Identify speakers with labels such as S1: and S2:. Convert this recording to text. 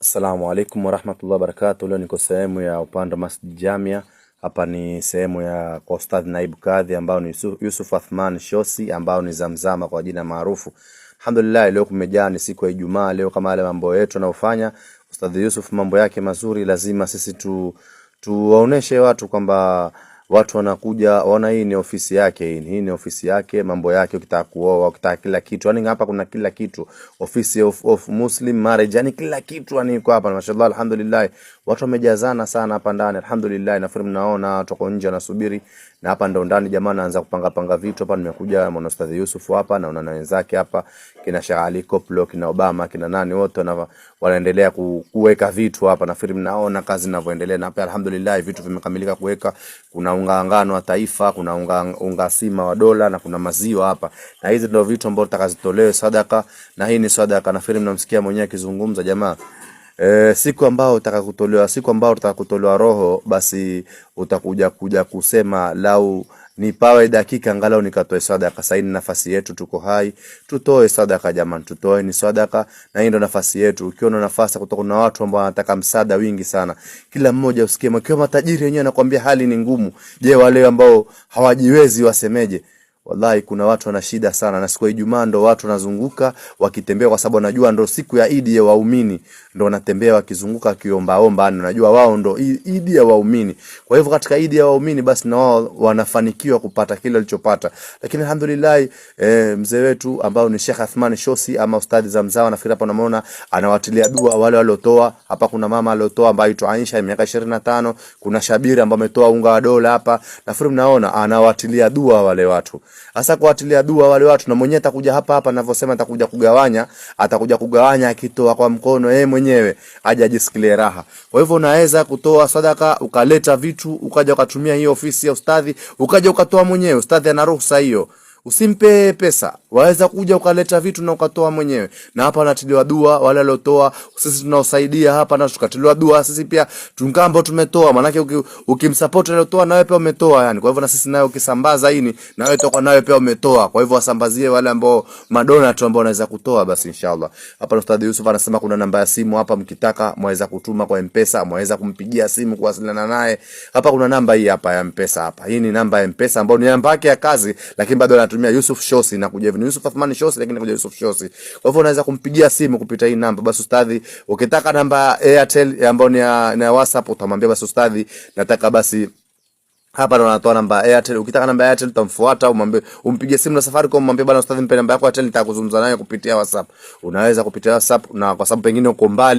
S1: Assalamu alaikum warahmatullahi wabarakatuh. Leo niko sehemu ya upande wa Masjid Jamia. Hapa ni sehemu ya kwa Ustadh Naibu Kadhi ambao ni Yusuf Athman Shosi ambao ni Zamzama kwa jina maarufu. Alhamdulillah, leo kumejaa, ni siku ya Ijumaa. Leo kama yale mambo yetu anayofanya Ustadh Yusuf, mambo yake mazuri, lazima sisi tuwaoneshe watu kwamba watu wanakuja waona hii ni ofisi yake, hii ni ofisi yake, mambo yake, ukitaka kuoa, ukitaka kila kitu. Yani hapa kuna kila kitu. Office of Muslim marriage, yani kila kitu yani iko hapa. Mashaallah, alhamdulillah. Watu wamejazana sana hapa ndani. Alhamdulillah, nafikiri mnaona watu wako nje wanasubiri. Na hapa ndo ndani jamaa anaanza kupanga vitu hapa. Nimekuja na Ustadh Yusuf hapa na una wenzake hapa, kina Sheikh Ali Koplo, kina Obama, kina nani, wote wanaendelea kuweka vitu hapa. Nafikiri mnaona kazi inavyoendelea. Na hapa alhamdulillah vitu vimekamilika kuweka. Kuna unga ngano wa taifa, kuna unga sima wa dola, na kuna maziwa hapa. Na hizi ndio vitu ambavyo tutakazitolewa sadaka, na hii ni sadaka. Nafikiri mnamsikia mwenyewe akizungumza jamaa. Siku ambao utakakutolewa roho, basi utakuja kusema lau nipawe dakika angalau nikatoe sadaka. Sasa hii ni nafasi yetu, tuko hai, tutoe sadaka jamani, tutoe, ni sadaka, na hii ndio nafasi yetu. Ukiona nafasi kutoka na watu ambao wanataka msaada wingi sana, kila mmoja usikie. Mkiwa matajiri wenyewe anakuambia hali ni ngumu, je, wale ambao hawajiwezi wasemeje? Wallahi kuna watu wana shida sana, na siku ya Ijumaa ndo watu wanazunguka wakitembea, kwa sababu wanajua ndo siku ya Idi ya waumini, ndo wanatembea wakizunguka kiomba, wanajua wao ndo Idi ya waumini. Kwa hivyo katika Idi ya waumini basi na wao wanafanikiwa kupata kile walichopata. Lakini alhamdulillah, mzee wetu ambao ni Sheikh Athman Shosi ama Ustadh Zamzama, nafikiri hapa unaona anawatilia dua wale waliotoa hapa. Kuna mama aliotoa ambaye aitwa Aisha, miaka 25. Kuna Shabiri ambaye ametoa unga wa dola hapa, nafikiri mnaona anawatilia dua wale watu. Hasa kuatilia dua wale watu, na mwenyewe atakuja hapa ninavyosema, atakuja kugawanya akitoa kwa mkono yeye mwenyewe aje ajisikie raha. Kwa hivyo unaweza kutoa sadaka, ukaleta vitu, ukaja ukatumia hiyo ofisi ya ustadhi, ukaja ukatoa mwenyewe. Ustadhi ana ruhusa hiyo. Usimpe pesa, waweza kuja ukaleta vitu na ukatoa mwenyewe. Na hapa anatiliwa dua wale waliotoa, sisi tunaosaidia hapa na tukatiliwa dua sisi pia tungambo tumetoa. Maana yake ukimsupport aliotoa na wewe pia umetoa yani. Kwa hivyo na sisi nayo ukisambaza hii na wewe toka nawe pia umetoa. Kwa hivyo wasambazie wale ambao madona tu ambao wanaweza kutoa, basi inshallah. Hapa Ustadh Yusuf anasema kuna namba ya simu hapa, mkitaka mwaweza kutuma kwa M-Pesa, mwaweza kumpigia simu kuwasiliana naye. Hapa kuna namba hii hapa ya M-Pesa hapa. Hii ni namba ya M-Pesa ambayo ni namba yake ya kazi, lakini bado anatumia Yusuf Shosi na kuja hivi. Yusuf Athman Shosi lakini kuja Yusuf Shosi. Kwa hivyo unaweza kumpigia simu kupitia hii namba. Basi ustadhi, ukitaka namba Airtel ambayo ni ya WhatsApp, utamwambia basi ustadhi nataka basi hapa ndo anatoa namba Airtel. Ukitaka namba Airtel utamfuata, umwambie, umpige simu na Safaricom, umwambie bwana ustadhi nipe namba yako Airtel, nitakuzungumza naye kupitia WhatsApp. Unaweza kupitia WhatsApp, na kwa sababu pengine uko mbali